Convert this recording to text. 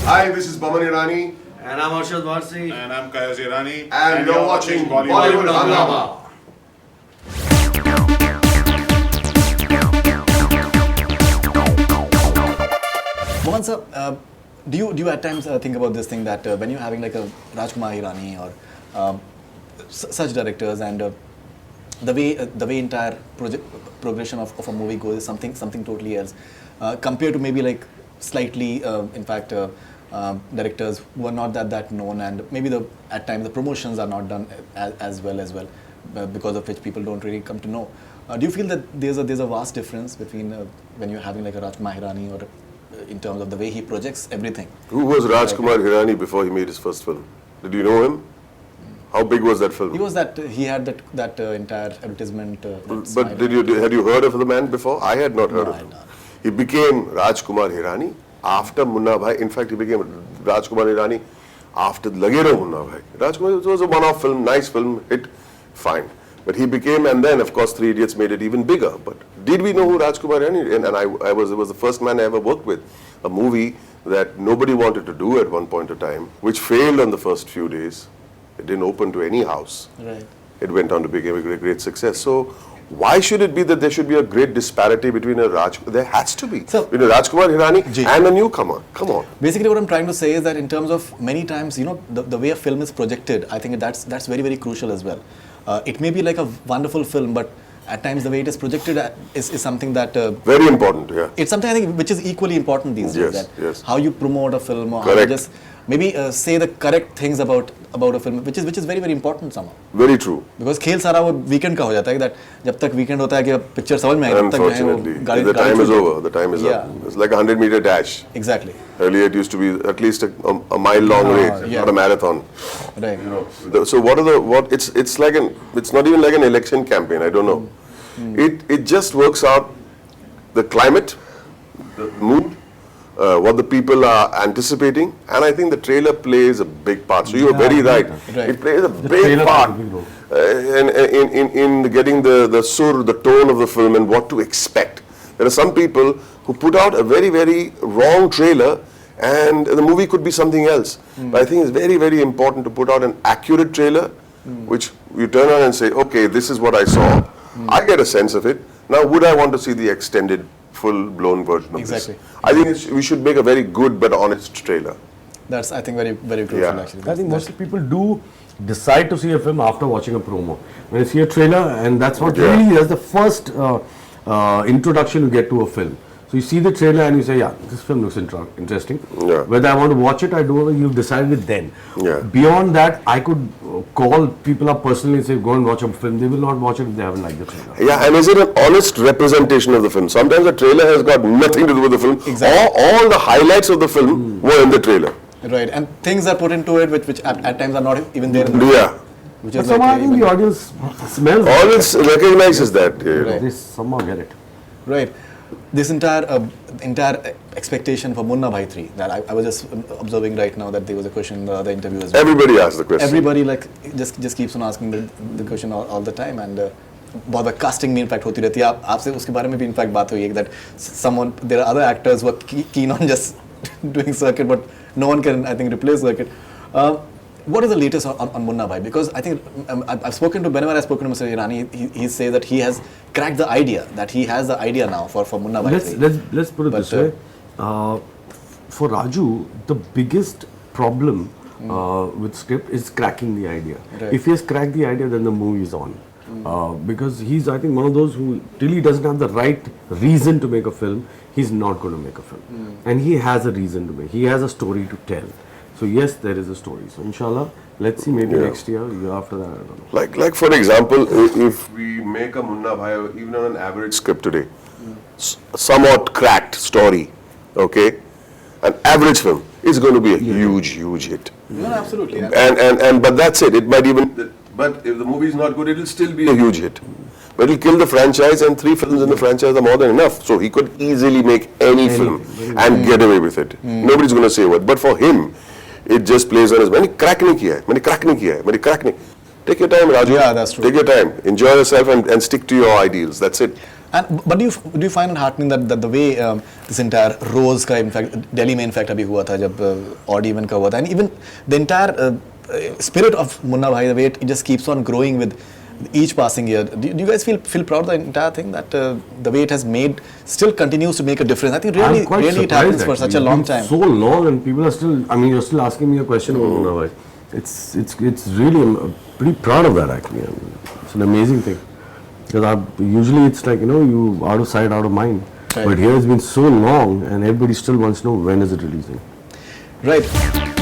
Hi, this is Boman Irani. And I'm Arshad Warsi. And I'm Kayoze Hirani. And you're watching Bollywood Hungama. Boman sir, do you at times think about this thing that when you're having like a Rajkumar Hirani or such directors and the way entire progression of a movie goes is something totally else compared to maybe like slightly in fact directors who are not that known, and maybe at times the promotions are not done as well because of which people don't really come to know. Do you feel that there's a vast difference between when you're having like a Rajkumar Hirani or in terms of the way he projects everything? Who was Rajkumar Hirani before he made his first film? Did you know him? How big was that film? He had that entire advertisement. But had you heard of the man before? I had not heard of him. He became Rajkumar Hirani after Munnabhai. In fact, he became Rajkumar Hirani after Lage Raho Munnabhai. Rajkumar was a one-off film, nice film, hit, fine. But he became, and then of course Three Idiots made it even bigger. But did we know who Rajkumar Hirani? And I was the first man I ever worked with. A movie that nobody wanted to do at one point of time, which failed on the first few days. It didn't open to any house. Right. It went on to become a great success. So why should it be that there should be a great disparity between a There has to be. So, between a Rajkumar Hirani and a newcomer. Come on. Basically what I'm trying to say is that in terms of many times, you know, the way a film is projected, I think that's very, very crucial as well. It may be like a wonderful film, but at times the way it is projected is something that... very important, yeah. It's something I think which is equally important these days. Yes, yes. How you promote a film or Correct. how you just maybe say the correct things about a film, which is very, very important somehow. Very true. Because खेल सारा वो weekend का हो जाता है that जब तक weekend होता है कि picture समझ में आए तब तक जो है वो Unfortunately, the time is over. The time is up. It's like a 100-meter dash. Exactly. Earlier it used to be at least a mile-long race, not a marathon. Right. You know. So it's not even like an election campaign. I don't know. It just works out the climate, the mood, what the people are anticipating, and I think the trailer plays a big part. So you are very right. It plays a big part in getting the sur, the tone of the film and what to expect. There are some people who put out a very, very wrong trailer and the movie could be something else. But I think it's very, very important to put out an accurate trailer, which you turn on and say, okay, this is what I saw. I get a sense of it. Now, would I want to see the extended, full-blown version of this? I think we should make a very good but honest trailer. That's, I think, very, very crucial actually. I think most people do decide to see a film after watching a promo. When you see a trailer, and that's what really is the first introduction you get to a film. So you see the trailer and you say, yeah, this film looks interesting. Yeah. Whether I want to watch it, I don't, you've decided it then. Yeah. Beyond that, I could call people up personally and say, go and watch a film. They will not watch it if they haven't liked the trailer. Yeah, and is it an honest representation of the film? Sometimes the trailer has got nothing to do with the film. Exactly. All the highlights of the film were in the trailer. Right, and things are put into it which at times are not even there in the Yeah. which But is somehow I like think the audience smells Audience recognizes that. Yeah. They somehow get it. right. This entire expectation for Munnabhai 3 that I was just observing right now that there was a question in the other interview as well. Everybody asks the question. Everybody like just keeps on asking the question all the time, and बहुत बार casting में in fact होती रहती है. आपसे उसके बारे में भी in fact बात हुई है that there are other actors who are keen on just doing circuit, but no one can I think replace circuit. What is the latest on Munnabhai? Because I think whenever I've spoken to Mr. Irani, he says that he has cracked the idea, that he has the idea now for Munnabhai. Let's put it this way. For Raju, the biggest problem with script is cracking the idea. Right. If he has cracked the idea, then the movie is on. Because he's, I think, one of those who really doesn't have the right reason to make a film. He's not going to make a film. And he has a reason to make. He has a story to tell. So yes, there is a story. So inshallah, let's see maybe next year after that, I don't know. Like for example, if we make a Munnabhai, even on an average script today, somewhat cracked story, okay, an average film is going to be a huge hit. No, absolutely. And but that's it. It might even. But if the movie is not good, it will still be a huge hit. But he'll kill the franchise, and 3 films in the franchise are more than enough. So he could easily make any film and get away with it. Nobody's going to say what. But for him, it just plays on his मैंने crack नहीं किया है. Take your time, Raju. Yeah, that's true. Take your time. Enjoy yourself and stick to your ideals. That's it. And but do you find it heartening that the way this entire Rose का in fact Delhi में in fact अभी हुआ था जब odd even का हुआ था, and even the entire spirit of Munna Bhai, the way it just keeps on growing with each passing year. Do you guys feel proud of the entire thing, that the way it has made still continues to make a difference? I think really it happens for such a long time. So long, and people are still. I mean, you're still asking me a question about Munna Bhai. It's really, I'm pretty proud of that actually. I mean, it's an amazing thing, because usually it's like, you know, you out of sight, out of mind. Right. But here it's been so long, and everybody still wants to know when is it releasing. Right.